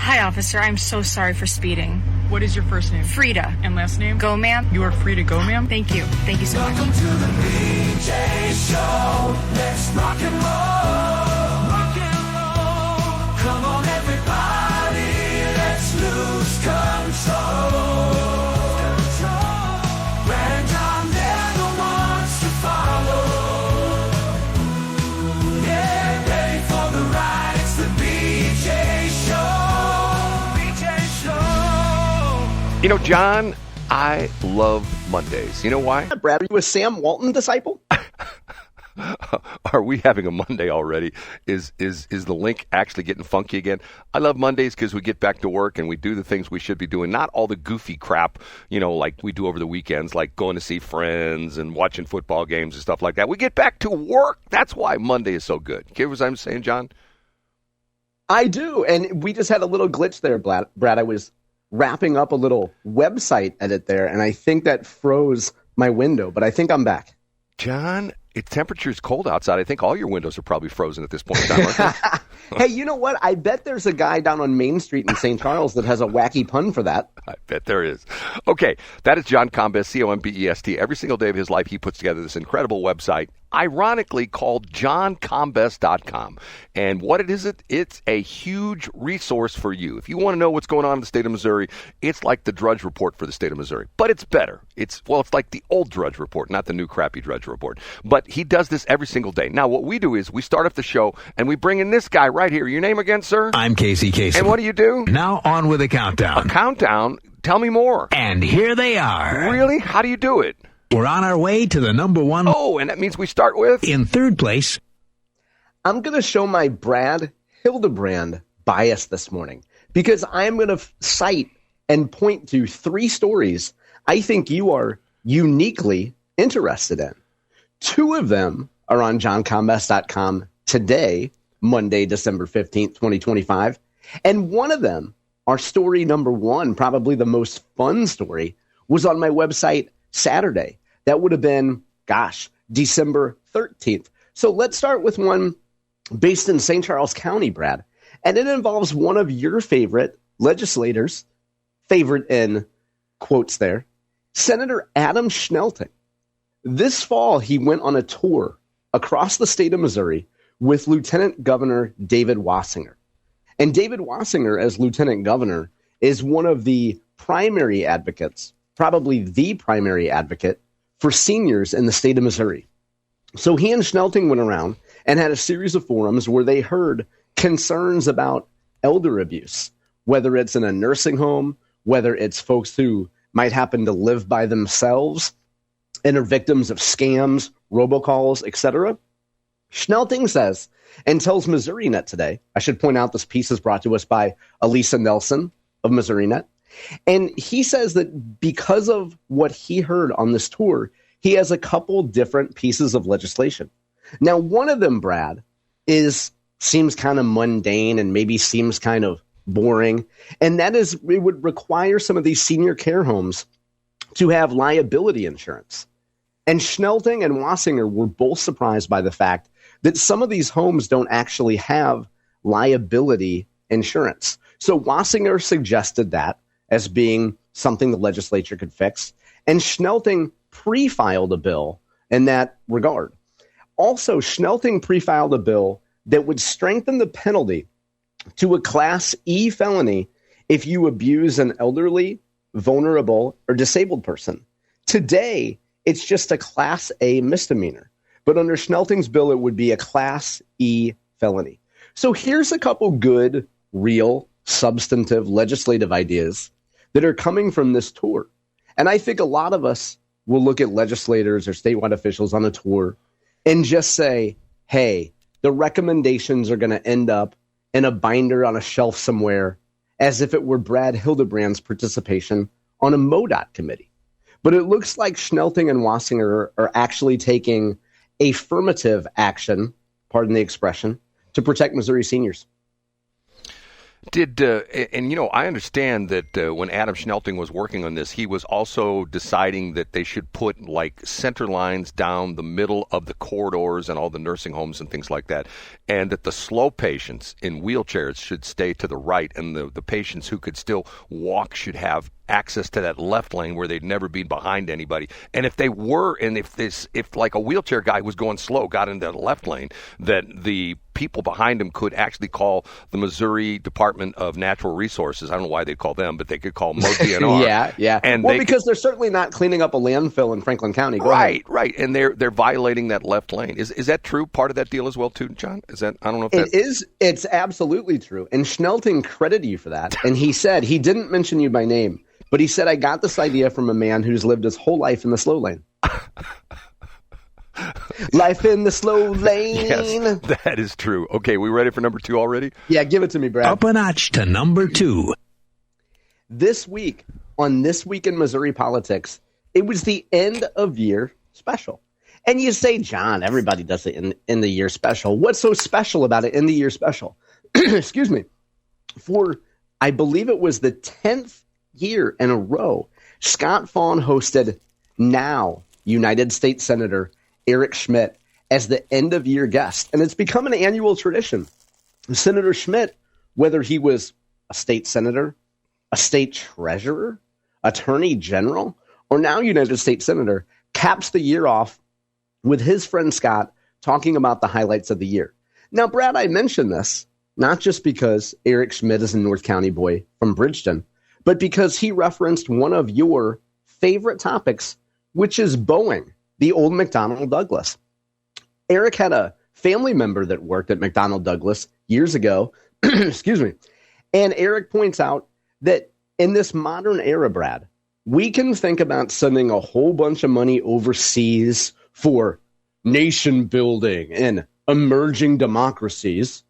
Hi, officer. I'm so sorry for speeding. What is your first name? Frida. And last name? Go, ma'am. You are free to go, ma'am. Thank you. Thank you so much. Welcome to the BJ Show. Let's rock and roll. Rock and roll. Come on, everybody. Let's lose control. Brand John never wants to follow. Yeah, ready for the ride. It's the BJ Show. BJ Show. You know, John, I love Mondays. You know why? Brad, are you a Sam Walton disciple? Are we having a Monday already? Is the link actually getting funky again? I love Mondays because we get back to work and we do the things we should be doing. Not all the goofy crap, like we do over the weekends, like going to see friends and watching football games and stuff like that. We get back to work. That's why Monday is so good. You get what I'm saying, John? I do. And we just had a little glitch there, Brad. I was wrapping up a little website edit there, and I think that froze my window, but I think I'm back. John, temperature's cold outside. I think all your windows are probably frozen at this point in time, aren't they? Hey, you know what? I bet there's a guy down on Main Street in St. Charles that has a wacky pun for that. I bet there is. Okay, that is John Combest, Combest. Every single day of his life, he puts together this incredible website, ironically called johncombest.com. And what it is, it's a huge resource for you. If you want to know what's going on in the state of Missouri, it's like the Drudge Report for the state of Missouri. But it's better. It's like the old Drudge Report, not the new crappy Drudge Report. But he does this every single day. Now, what we do is we start off the show, and we bring in this guy right here. Your name again, sir? I'm Casey Kasem. And what do you do? Now on with a countdown. A countdown? Tell me more. And here they are. Really? How do you do it? We're on our way to the number one. Oh, and that means we start with? In third place. I'm going to show my Brad Hildebrand bias this morning because I'm going to cite and point to 3 stories I think you are uniquely interested in. 2 of them are on johncombest.com today, Monday, December 15th, 2025. And one of them, our story number 1, probably the most fun story, was on my website Saturday. That would have been, December 13th. So let's start with one based in St. Charles County, Brad. And it involves one of your favorite legislators, favorite in quotes there, Senator Adam Schnelting. This fall, he went on a tour across the state of Missouri with Lieutenant Governor David Wasinger. And David Wasinger, as Lieutenant Governor, is one of the primary advocates, probably the primary advocate for seniors in the state of Missouri. So he and Schnelting went around and had a series of forums where they heard concerns about elder abuse, whether it's in a nursing home, whether it's folks who might happen to live by themselves and are victims of scams, robocalls, etc. Schnelting says and tells MissouriNet today, I should point out this piece is brought to us by Elisa Nelson of MissouriNet, and he says that because of what he heard on this tour, he has a couple different pieces of legislation. Now, one of them, Brad, seems kind of mundane and maybe seems kind of boring, and that is it would require some of these senior care homes to have liability insurance. And Schnelting and Wasinger were both surprised by the fact that some of these homes don't actually have liability insurance. So Wasinger suggested that as being something the legislature could fix, and Schnelting pre-filed a bill in that regard. Also, Schnelting pre-filed a bill that would strengthen the penalty to a Class E felony if you abuse an elderly, vulnerable, or disabled person. Today, it's just a Class A misdemeanor. But under Schnelting's bill, it would be a Class E felony. So here's a couple good, real, substantive legislative ideas that are coming from this tour. And I think a lot of us will look at legislators or statewide officials on a tour and just say, hey, the recommendations are going to end up in a binder on a shelf somewhere as if it were Brad Hildebrand's participation on a MoDOT committee. But it looks like Schnelting and Wasinger are actually taking affirmative action, pardon the expression, to protect Missouri seniors. I understand that when Adam Schnelting was working on this, he was also deciding that they should put like center lines down the middle of the corridors and all the nursing homes and things like that, and that the slow patients in wheelchairs should stay to the right, and the patients who could still walk should have access to that left lane where they'd never be behind anybody. And if they were, and if like a wheelchair guy was going slow, got into the left lane, that the people behind him could actually call the Missouri Department of Natural Resources. I don't know why they call them, but they could call MoDNR. Yeah. And because they're certainly not cleaning up a landfill in Franklin County. Go ahead. Right. And they're violating that left lane. Is that true? Part of that deal as well, too, John? Is that, I don't know if it is. It's absolutely true. And Schnelting credited you for that. And he said, he didn't mention you by name, but he said, I got this idea from a man who's lived his whole life in the slow lane. Life in the slow lane. Yes, that is true. Okay, we ready for number 2 already? Yeah, give it to me, Brad. Up a notch to number 2. This week, on This Week in Missouri Politics, it was the end of year special. And you say, John, everybody does the end of year special. What's so special about it in the year special? Excuse me. For, I believe it was the 10th year in a row, Scott Fawn hosted now United States Senator Eric Schmitt as the end-of-year guest. And it's become an annual tradition. Senator Schmitt, whether he was a state senator, a state treasurer, attorney general, or now United States Senator, caps the year off with his friend Scott talking about the highlights of the year. Now, Brad, I mentioned this not just because Eric Schmitt is a North County boy from Bridgeton, but because he referenced one of your favorite topics, which is Boeing, the old McDonnell Douglas. Eric had a family member that worked at McDonnell Douglas years ago, excuse me, and Eric points out that in this modern era, Brad, we can think about sending a whole bunch of money overseas for nation building and emerging democracies,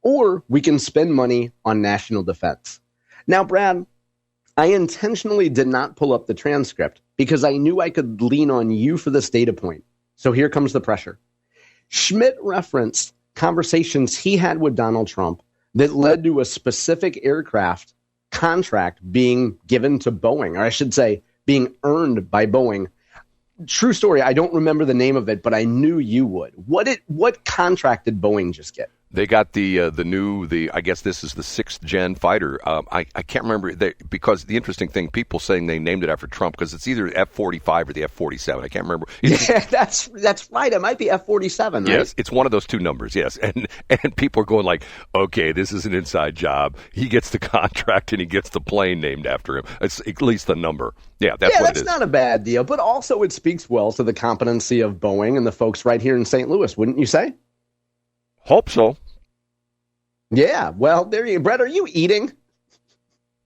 or we can spend money on national defense. Now, Brad, I intentionally did not pull up the transcript because I knew I could lean on you for this data point. So here comes the pressure. Schmitt referenced conversations he had with Donald Trump that led to a specific aircraft contract being given to Boeing, or I should say being earned by Boeing. True story, I don't remember the name of it, but I knew you would. What contract did Boeing just get? They got the new, I guess this is the 6th gen fighter. I can't remember, because the interesting thing, people saying they named it after Trump, because it's either F-45 or the F-47. I can't remember. Yeah, that's right. It might be F-47, right? Yes, it's one of those two numbers, yes. And people are going like, okay, this is an inside job. He gets the contract and he gets the plane named after him. It's at least the number. Yeah, that's what it is. That's not a bad deal, but also it speaks well to the competency of Boeing and the folks right here in St. Louis, wouldn't you say? Hope so. Yeah, well, there you go. Brett, are you eating?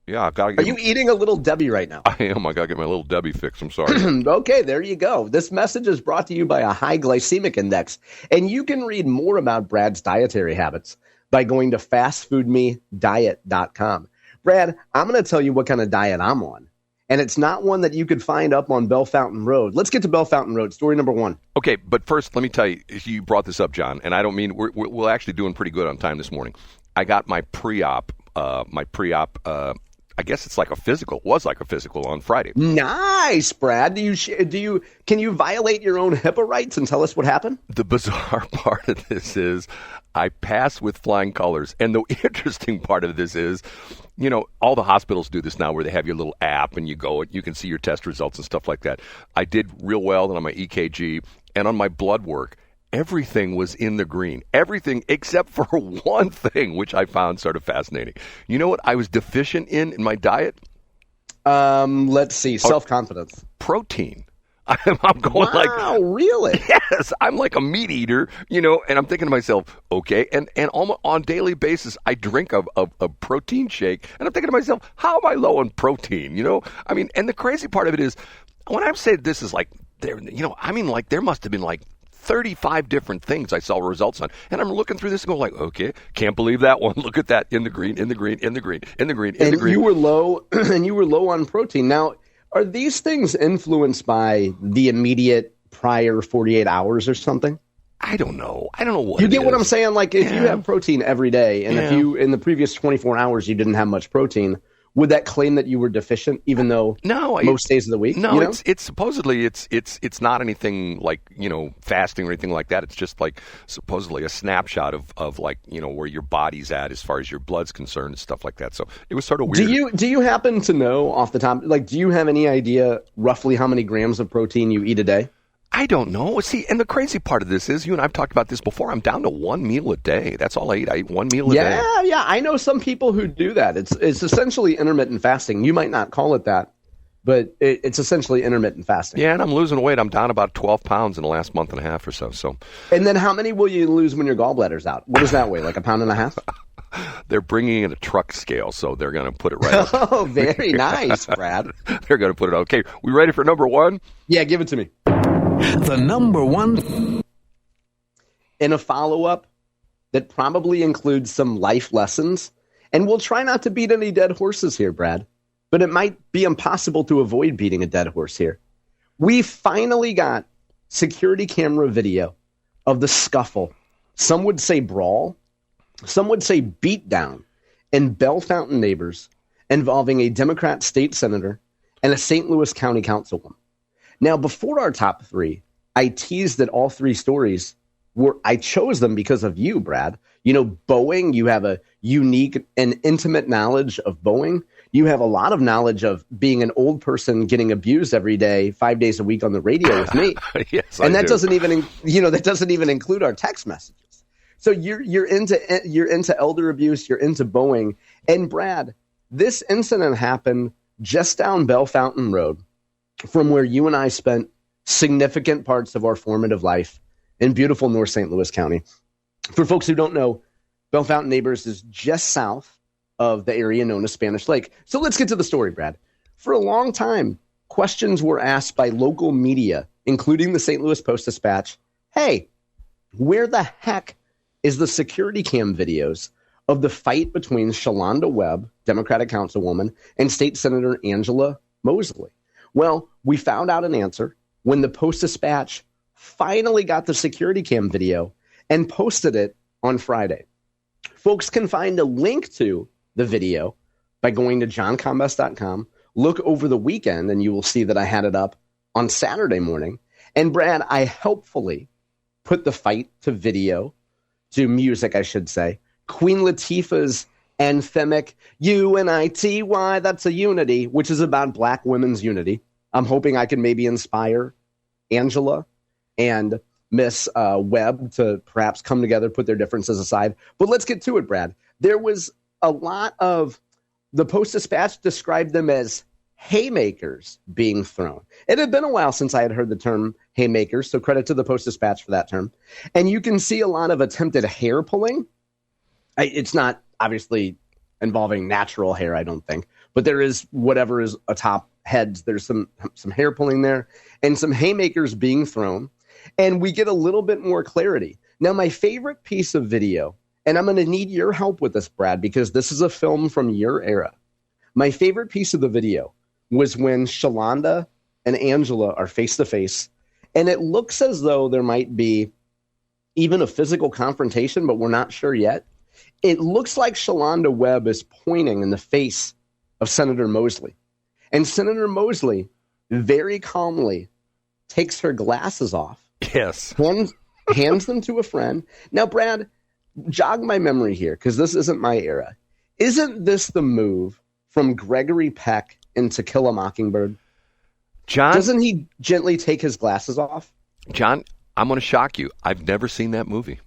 Yeah, I've got to Are you eating a Little Debbie right now? I am. I got to get my Little Debbie fix. I'm sorry. Okay, there you go. This message is brought to you by a high glycemic index, and you can read more about Brad's dietary habits by going to fastfoodmediet.com. Brad, I'm going to tell you what kind of diet I'm on, and it's not one that you could find up on Bell Fountain Road. Let's get to Bell Fountain Road. Story number 1. Okay, but first, let me tell you, you brought this up, John, and I don't mean, we're actually doing pretty good on time this morning. I got my pre-op, I guess it's like a physical. It was like a physical on Friday. Nice, Brad. Can you violate your own HIPAA rights and tell us what happened? The bizarre part of this is I passed with flying colors. And the interesting part of this is, all the hospitals do this now where they have your little app and you go and you can see your test results and stuff like that. I did real well on my EKG and on my blood work. Everything was in the green. Everything except for one thing, which I found sort of fascinating. You know what I was deficient in my diet? Let's see. Self-confidence. Protein. I'm going wow, really? Yes, I'm like a meat eater, and I'm thinking to myself, okay, and almost on a daily basis, I drink a protein shake, and I'm thinking to myself, how am I low on protein, and the crazy part of it is, when I say this is like, there must have been like 35 different things I saw results on. And I'm looking through this and going like, okay, can't believe that one. Look at that in the green, in the green, in the green, in the green, in the green. You were low, and you were low on protein. Now, are these things influenced by the immediate prior 48 hours or something? I don't know. I don't know what you it get what is. I'm saying. Like if you have protein every day, and if Yeah. you in the previous 24 hours you didn't have much protein, would that claim that you were deficient, even though most days of the week? No, you know? it's supposedly it's not anything like fasting or anything like that. It's just like supposedly a snapshot of like where your body's at as far as your blood's concerned and stuff like that. So it was sort of weird. Do you happen to know off the top? Like, do you have any idea roughly how many grams of protein you eat a day? I don't know. See, and the crazy part of this is, you and I've talked about this before. I'm down to one meal a day. That's all I eat. I eat one meal a day. Yeah. I know some people who do that. It's essentially intermittent fasting. You might not call it that, but it's essentially intermittent fasting. Yeah, and I'm losing weight. I'm down about 12 pounds in the last month and a half or so. And then how many will you lose when your gallbladder's out? What does that weigh? Like a pound and a half? They're bringing in a truck scale, so they're going to put it right up. Oh, very nice, Brad. They're going to put it up. Okay, we ready for number one? Yeah, give it to me. The number one. In a follow-up that probably includes some life lessons, and we'll try not to beat any dead horses here, Brad, but it might be impossible to avoid beating a dead horse here. We finally got security camera video of the scuffle. Some would say brawl. Some would say beatdown in Bell Fountain Neighbors involving a Democrat state senator and a St. Louis County councilwoman. Now, before our top three, I teased that all three stories I chose them because of you, Brad. Boeing, you have a unique and intimate knowledge of Boeing. You have a lot of knowledge of being an old person getting abused every day, 5 days a week on the radio with me. Yes, and that do. doesn't even include our text messages. So you're into elder abuse, you're into Boeing. And Brad, this incident happened just down Bell Fountain Road from where you and I spent significant parts of our formative life in beautiful North St. Louis County. For folks who don't know, Bell Fountain Neighbors is just south of the area known as Spanish Lake. So let's get to the story, Brad. For a long time, questions were asked by local media, including the St. Louis Post-Dispatch, hey, where the heck is the security cam videos of the fight between Shalonda Webb, Democratic councilwoman, and State Senator Angela Mosley? Well, we found out an answer when the Post-Dispatch finally got the security cam video and posted it on Friday. Folks can find a link to the video by going to johncombest.com. Look over the weekend, and you will see that I had it up on Saturday morning. And Brad, I helpfully put the fight to video, to music, I should say. Queen Latifah's anthemic UNITY, that's a unity, which is about black women's unity. I'm hoping I can maybe inspire Angela and Miss Webb to perhaps come together, put their differences aside. But let's get to it, Brad. There was a lot of, the Post-Dispatch described them as haymakers being thrown. It had been a while since I had heard the term haymakers, so credit to the Post-Dispatch for that term. And you can see a lot of attempted hair pulling. It's not obviously involving natural hair, I don't think, but there is whatever is atop heads. There's some hair pulling there and some haymakers being thrown. And we get a little bit more clarity. Now, my favorite piece of video, and I'm going to need your help with this, Brad, because this is a film from your era. My favorite piece of the video was when Shalonda and Angela are face to face, and it looks as though there might be even a physical confrontation, but we're not sure yet. It looks like Shalonda Webb is pointing in the face of Senator Mosley. And Senator Mosley very calmly takes her glasses off. Yes. Hands them to a friend. Now, Brad, jog my memory here, because this isn't my era. Isn't this the move from Gregory Peck in To Kill a Mockingbird? John? Doesn't he gently take his glasses off? John, I'm going to shock you. I've never seen that movie.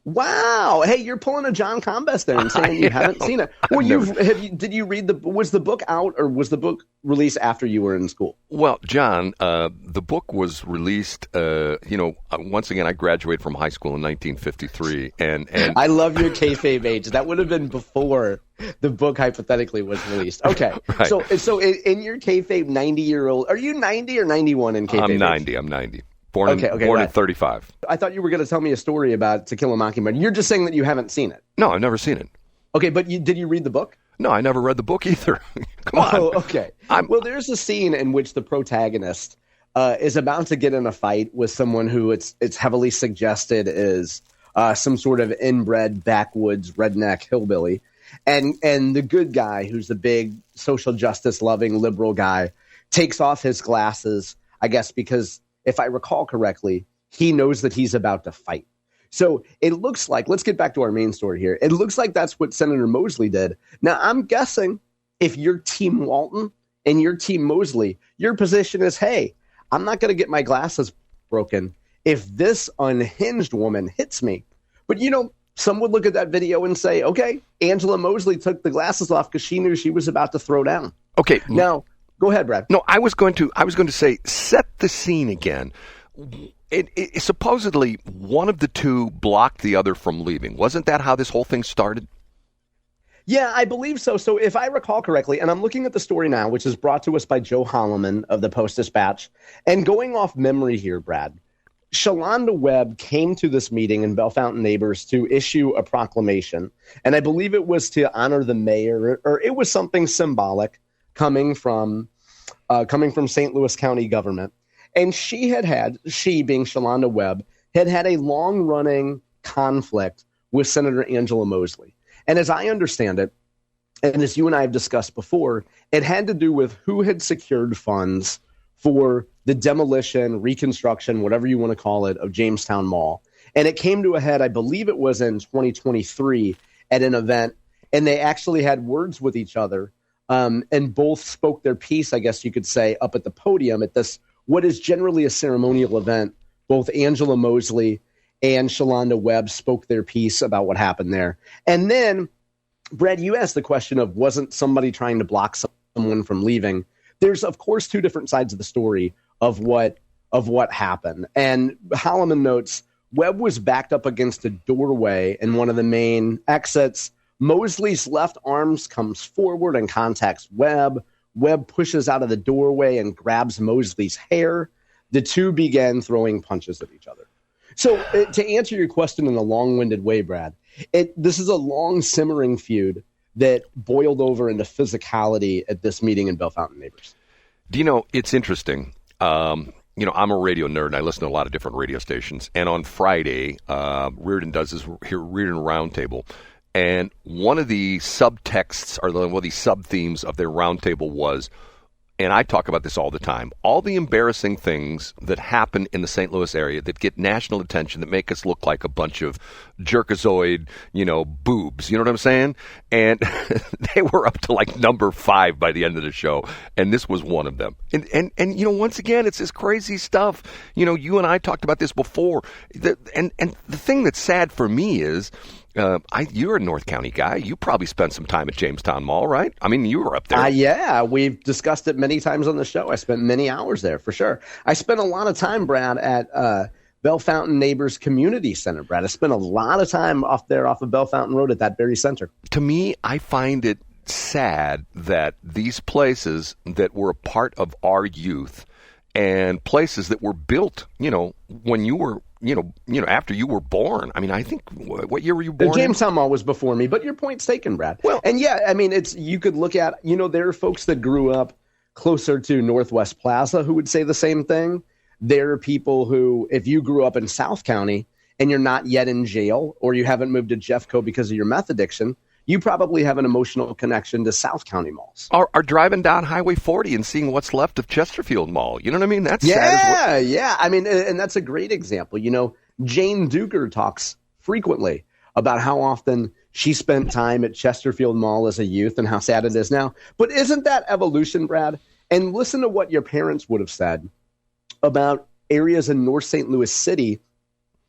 Wow. Hey, you're pulling a John Combest there and saying you haven't seen it. Well, did you read was the book out, or was the book released after you were in school? Well, John, the book was released, once again, I graduated from high school in 1953. And I love your kayfabe age. That would have been before the book hypothetically was released. Okay. Right. So in your kayfabe 90-year-old, are you 90 or 91 in kayfabe? I'm 90. Born in 35. I thought you were going to tell me a story about To Kill a Mockingbird. You're just saying that you haven't seen it. No, I've never seen it. Okay, but did you read the book? No, I never read the book either. Come on. Oh, okay. Well, there's a scene in which the protagonist is about to get in a fight with someone who it's heavily suggested is some sort of inbred backwoods redneck hillbilly. And the good guy, who's the big social justice loving liberal guy, takes off his glasses, I guess, because if I recall correctly, he knows that he's about to fight. So it looks like, let's get back to our main story here. It looks like that's what Senator Mosley did. Now, I'm guessing if you're Team Walton and you're Team Mosley, your position is, hey, I'm not going to get my glasses broken if this unhinged woman hits me. But, some would look at that video and say, okay, Angela Mosley took the glasses off because she knew she was about to throw down. Okay. Now, go ahead, Brad. No, I was going to say, set the scene again. It supposedly one of the two blocked the other from leaving. Wasn't that how this whole thing started? Yeah, I believe so. So if I recall correctly, and I'm looking at the story now, which is brought to us by Joe Holloman of the Post-Dispatch, and going off memory here, Brad, Shalonda Webb came to this meeting in Bellefontaine Neighbors to issue a proclamation, and I believe it was to honor the mayor, or it was something symbolic coming from St. Louis County government. And she being Shalonda Webb, had a long-running conflict with Senator Angela Mosley. And as I understand it, and as you and I have discussed before, it had to do with who had secured funds for the demolition, reconstruction, whatever you want to call it, of Jamestown Mall. And it came to a head, I believe it was in 2023 at an event, and they actually had words with each other, and both spoke their piece, I guess you could say, up at the podium at this, what is generally a ceremonial event. Both Angela Mosley and Shalonda Webb spoke their piece about what happened there. And then, Brad, you asked the question of, wasn't somebody trying to block someone from leaving? There's, of course, two different sides of the story of what happened. And Holloman notes, Webb was backed up against a doorway in one of the main exits. Mosley's left arm comes forward and contacts Webb. Webb pushes out of the doorway and grabs Mosley's hair. The two began throwing punches at each other. So to answer your question in a long-winded way, Brad, this is a long simmering feud that boiled over into physicality at this meeting in Bellefontaine Neighbors. Do you know, it's interesting. I'm a radio nerd, and I listen to a lot of different radio stations. And on Friday, Reardon does this Reardon Roundtable. And one of the subtexts or the sub-themes of their roundtable was, and I talk about this all the time, all the embarrassing things that happen in the St. Louis area that get national attention, that make us look like a bunch of jerkazoid, boobs. You know what I'm saying? And they were up to like number 5 by the end of the show. And this was one of them. And once again, it's this crazy stuff. You and I talked about this before. And the thing that's sad for me is, you're a North County guy. You probably spent some time at Jamestown Mall, right? I mean, you were up there. Yeah, we've discussed it many times on the show. I spent many hours there, for sure. I spent a lot of time, Brad, at Bellefontaine Neighbors Community Center, Brad. I spent a lot of time off of Bellefontaine Road at that very center. To me, I find it sad that these places that were a part of our youth and places that were built, when you were after you were born. I mean, I think, what year were you born? The Jamestown Mall was before me, but your point's taken, Brad. Well, and yeah, I mean, you could look at, there are folks that grew up closer to Northwest Plaza who would say the same thing. There are people who, if you grew up in South County and you're not yet in jail, or you haven't moved to Jeffco because of your meth addiction, you probably have an emotional connection to South County malls. Are driving down Highway 40 and seeing what's left of Chesterfield Mall. You know what I mean? That's sad as well. Yeah. I mean, and that's a great example. Jane Duker talks frequently about how often she spent time at Chesterfield Mall as a youth and how sad it is now. But isn't that evolution, Brad? And listen to what your parents would have said about areas in North St. Louis City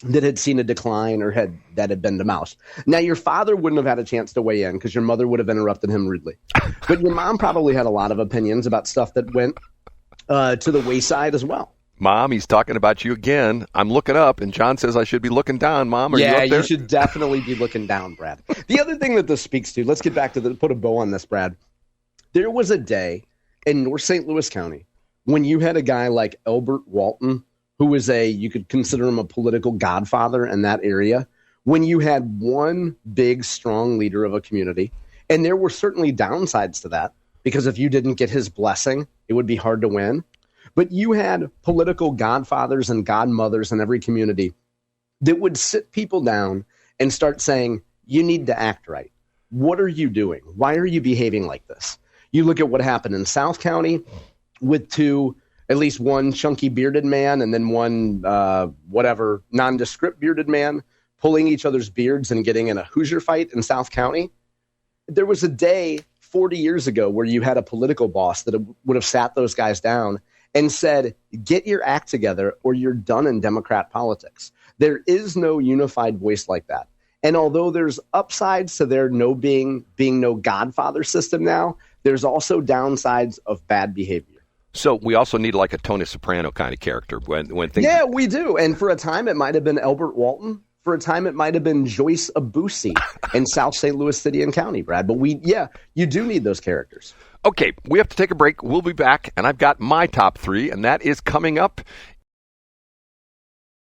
that had seen a decline or that had been demolished. Now, your father wouldn't have had a chance to weigh in because your mother would have interrupted him rudely. But your mom probably had a lot of opinions about stuff that went to the wayside as well. Mom, he's talking about you again. I'm looking up, and John says I should be looking down. Mom, are you up there? Yeah, you should definitely be looking down, Brad. The other thing that this speaks to, let's get back to put a bow on this, Brad. There was a day in North St. Louis County when you had a guy like Elbert Walton, who was you could consider him a political godfather in that area, when you had one big, strong leader of a community. And there were certainly downsides to that, because if you didn't get his blessing, it would be hard to win. But you had political godfathers and godmothers in every community that would sit people down and start saying, you need to act right. What are you doing? Why are you behaving like this? You look at what happened in South County with at least one chunky bearded man and then one nondescript bearded man pulling each other's beards and getting in a Hoosier fight in South County. There was a day 40 years ago where you had a political boss that would have sat those guys down and said, get your act together or you're done in Democrat politics. There is no unified voice like that. And although there's upsides to there being no godfather system now, there's also downsides of bad behavior. So we also need like a Tony Soprano kind of character when things. Yeah, we do. And for a time, it might have been Elbert Walton. For a time, it might have been Joyce Abusi in South St. Louis City and County, Brad. But you do need those characters. Okay, we have to take a break. We'll be back, and I've got my top three, and that is coming up